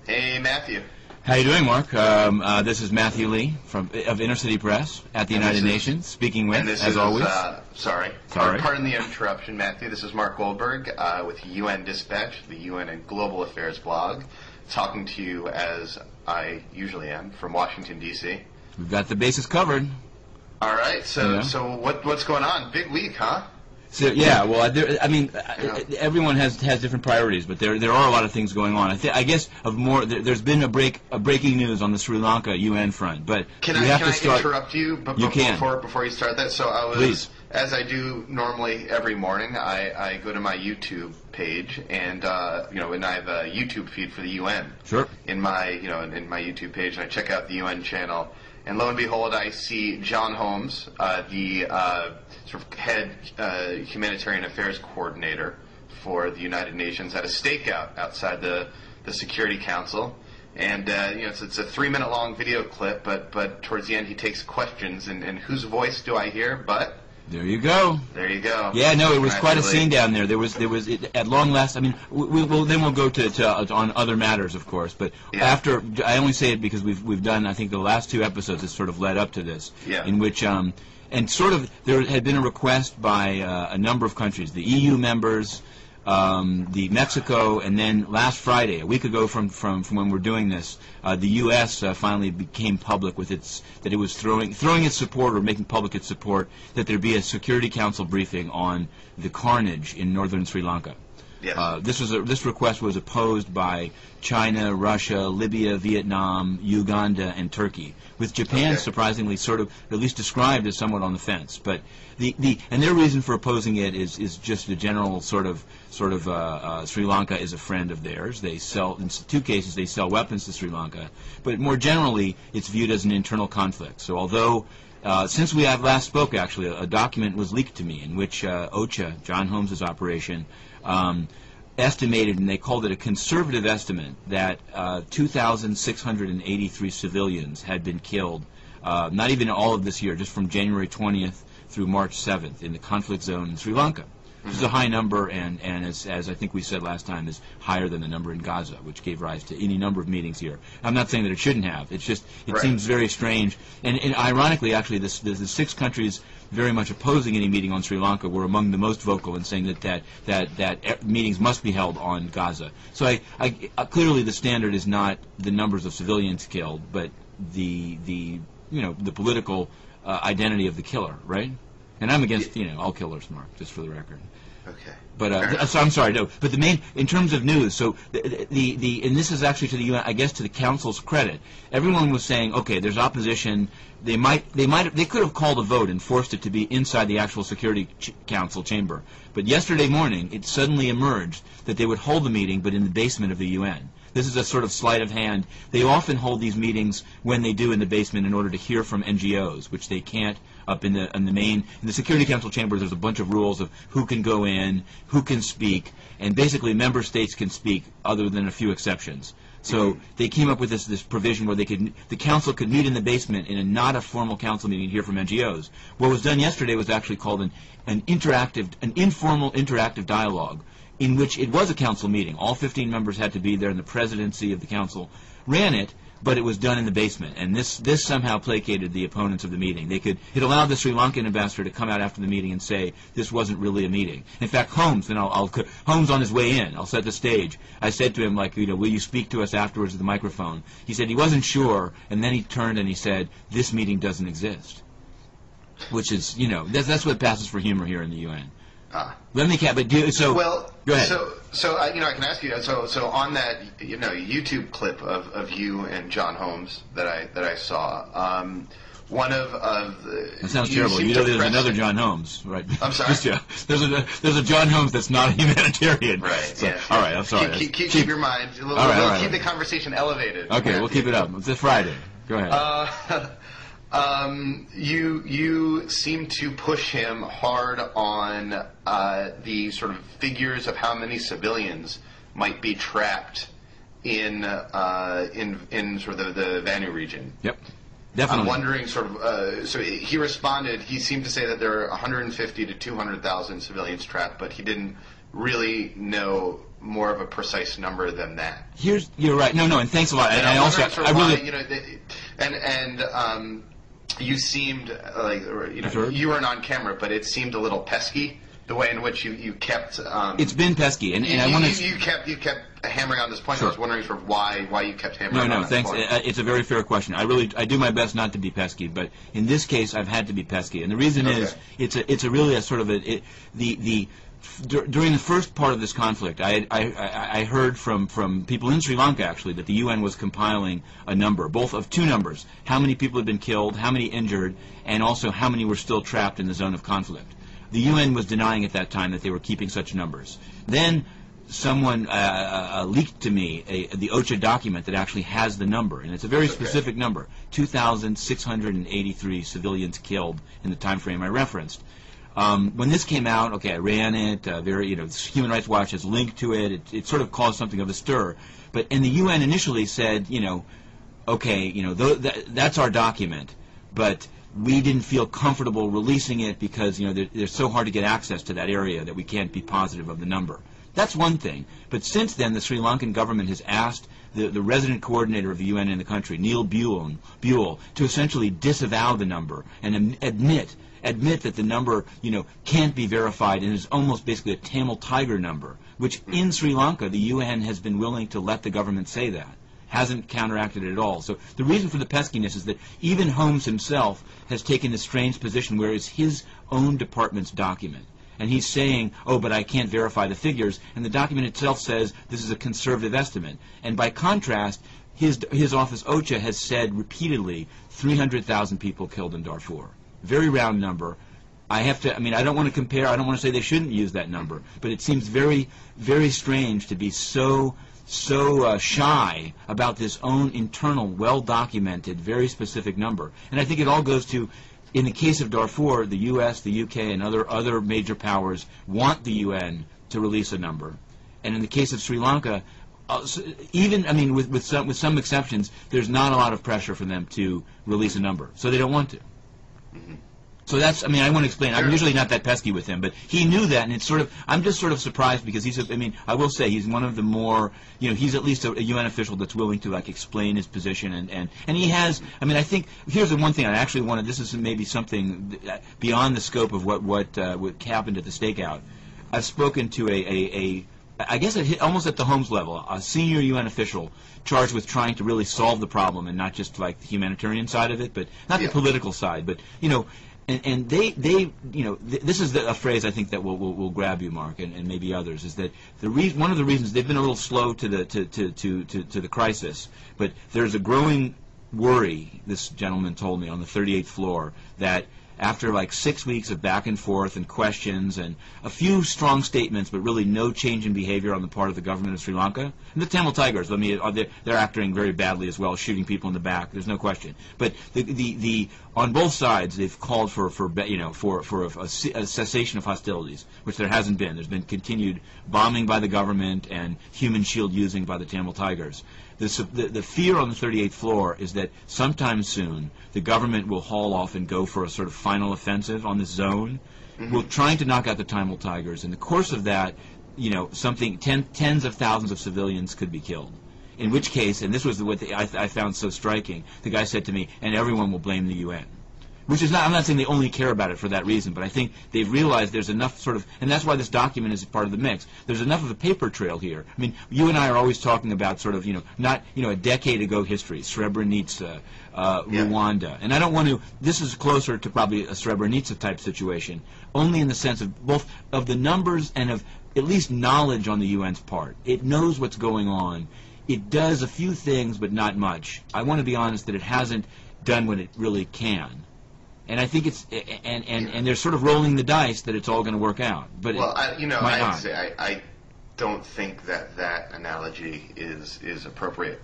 Hey, Matthew. How you doing, Mark? This is Matthew Lee of Inner City Press at the United Nations, speaking with, as always. Pardon the interruption, Matthew. This is Mark Goldberg with UN Dispatch, the UN and Global Affairs blog, talking to you as I usually am from Washington, D.C. We've got the bases covered. All right. So what's going on? Big week, huh? So yeah, well, everyone has different priorities, but there are a lot of things going on. I guess there's been a breaking news on the Sri Lanka UN front, but can I interrupt you? Before you start that. So Please. As I do normally every morning, I go to my YouTube page, and and I have a YouTube feed for the UN. Sure. In my YouTube page, and I check out the UN channel. And lo and behold, I see John Holmes, the sort of head humanitarian affairs coordinator for the United Nations, at a stakeout outside the Security Council. And it's a 3-minute long video clip, but towards the end he takes questions. And whose voice do I hear? But there you go. There you go. Yeah, no, it was quite a scene down there. There was at long last. I mean, we'll go to on other matters, of course. But after, I only say it because we've done, I think, the last 2 episodes that sort of led up to this, in which and sort of there had been a request by a number of countries, the EU members, the Mexico, and then last Friday, a week ago from when we're doing this, the U.S. Finally became public with that it was throwing its support, or making public its support, that there be a Security Council briefing on the carnage in northern Sri Lanka. Yes. This request was opposed by China, Russia, Libya, Vietnam, Uganda, and Turkey, with Japan surprisingly sort of at least described as somewhat on the fence. But and their reason for opposing it is just the general sort of Sri Lanka is a friend of theirs. They sell, in 2 cases, they sell weapons to Sri Lanka, but more generally, it's viewed as an internal conflict. So although since we have last spoke, actually, a document was leaked to me in which OCHA, John Holmes' operation, estimated, and they called it a conservative estimate, that 2,683 civilians had been killed, not even all of this year, just from January 20th through March 7th in the conflict zone in Sri Lanka. Which is a high number, and as I think we said last time, is higher than the number in Gaza, which gave rise to any number of meetings here. I'm not saying that it shouldn't have. It's just it seems very strange. And ironically, actually, the 6 countries very much opposing any meeting on Sri Lanka were among the most vocal in saying that meetings must be held on Gaza. So clearly the standard is not the numbers of civilians killed, but the political identity of the killer, right? And I'm against all killers, Mark, just for the record. Okay. But so I'm sorry, no. But the main, in terms of news, so and this is actually to the UN, I guess, to the Council's credit. Everyone was saying, okay, there's opposition. They could have called a vote and forced it to be inside the actual Security Council chamber. But yesterday morning, it suddenly emerged that they would hold the meeting, but in the basement of the UN. This is a sort of sleight of hand. They often hold these meetings when they do in the basement in order to hear from NGOs, which they can't up in the Security Council chamber. There's a bunch of rules of who can go in, who can speak, and basically member states can speak other than a few exceptions. So they came up with this provision where the council could meet in the basement in not a formal council meeting and hear from NGOs. What was done yesterday was actually called an informal interactive dialogue, in which it was a council meeting. All 15 members had to be there, and the presidency of the council ran it, but it was done in the basement. And this somehow placated the opponents of the meeting. It allowed the Sri Lankan ambassador to come out after the meeting and say this wasn't really a meeting. In fact, Holmes, and Holmes on his way in, I'll set the stage. I said to him, will you speak to us afterwards at the microphone? He said he wasn't sure, and then he turned and he said, this meeting doesn't exist. Which is, that's what passes for humor here in the UN. Let me go ahead. So I can ask you. So on that YouTube clip of you and John Holmes that I saw, one of the that sounds terrible. There's another John Holmes, right? I'm sorry. There's a John Holmes that's not a humanitarian. Right. So, yeah. All right. I'm sorry. Keep your mind. We'll keep the conversation elevated. Okay, we'll keep it up. It's a Friday. Go ahead. You seem to push him hard on the sort of figures of how many civilians might be trapped in sort of the Vanu region. Yep, definitely. I'm wondering so he responded. He seemed to say that there are 150 to 200,000 civilians trapped, but he didn't really know more of a precise number than that. You're right. No, and thanks a lot. And I also, I really, you seemed like, you weren't on camera, but it seemed a little pesky the way in which you kept. It's been pesky, and I want to. You kept hammering on this point. Sure. I was wondering sort of why you kept hammering. on thanks. Point. It's a very fair question. I do my best not to be pesky, but in this case, I've had to be pesky, and the reason is it's really a sort of during the first part of this conflict, I heard from people in Sri Lanka, actually, that the UN was compiling a number, both of two numbers: how many people had been killed, how many injured, and also how many were still trapped in the zone of conflict. The UN was denying at that time that they were keeping such numbers. Then someone leaked to me the OCHA document that actually has the number, and it's a very specific number: 2,683 civilians killed in the time frame I referenced. When this came out, I ran it. Human Rights Watch has linked to it. It sort of caused something of a stir. And the UN initially said, that's our document, but we didn't feel comfortable releasing it because they're so hard to get access to that area that we can't be positive of the number. That's one thing. But since then, the Sri Lankan government has asked the resident coordinator of the UN in the country, Neil Buell, to essentially disavow the number and admit that the number, can't be verified and is almost basically a Tamil Tiger number, which in Sri Lanka the UN has been willing to let the government say that. Hasn't counteracted it at all. So the reason for the peskiness is that even Holmes himself has taken this strange position where it's his own department's document. And he's saying, but I can't verify the figures, and the document itself says this is a conservative estimate. And by contrast, his office, OCHA, has said repeatedly 300,000 people killed in Darfur. Very round number. I don't want to compare, I don't want to say they shouldn't use that number, but it seems very, very strange to be so shy about this own internal, well-documented, very specific number. And I think it all goes to, in the case of Darfur, the U.S., the U.K., and other major powers want the UN to release a number. And in the case of Sri Lanka, with some exceptions, there's not a lot of pressure for them to release a number, so they don't want to. Mm-hmm. So that's, I want to explain. I'm usually not that pesky with him, but he knew that, and it's sort of, I'm just sort of surprised because I will say he's one of the more, he's at least a UN official that's willing to, explain his position, and he has, I think, here's the one thing I actually wanted, this is maybe something beyond the scope of what happened at the stakeout. I've spoken to I guess almost at the Holmes level, a senior UN official charged with trying to really solve the problem and not just the humanitarian side of it, but not the political side, but, And they this is a phrase I think that will grab you, Mark, and maybe others, is that one of the reasons they've been a little slow to the crisis, but there's a growing worry, this gentleman told me on the 38th floor, that after 6 weeks of back and forth and questions and a few strong statements, but really no change in behavior on the part of the government of Sri Lanka, and the Tamil Tigers, they're acting very badly as well, shooting people in the back. There's no question. But the on both sides, they've called for a cessation of hostilities, which there hasn't been. There's been continued bombing by the government and human shield using by the Tamil Tigers. The fear on the 38th floor is that sometime soon the government will haul off and go for a sort of final offensive on this zone. Mm-hmm. We're trying to knock out the Tamil Tigers. In the course of that, tens of thousands of civilians could be killed. In which case, and this was what I found so striking, the guy said to me, and everyone will blame the UN. Which is not, I'm not saying they only care about it for that reason, but I think they've realized there's enough sort of, and that's why this document is part of the mix, there's enough of a paper trail here. You and I are always talking about sort of, not, a decade ago history, Srebrenica, Rwanda, and I don't want to, this is closer to probably a Srebrenica type situation, only in the sense of both of the numbers and of at least knowledge on the UN's part. It knows what's going on. It does a few things, but not much. I want to be honest that it hasn't done what it really can. And I think it's, and they're sort of rolling the dice that it's all going to work out. But I don't think that analogy is appropriate.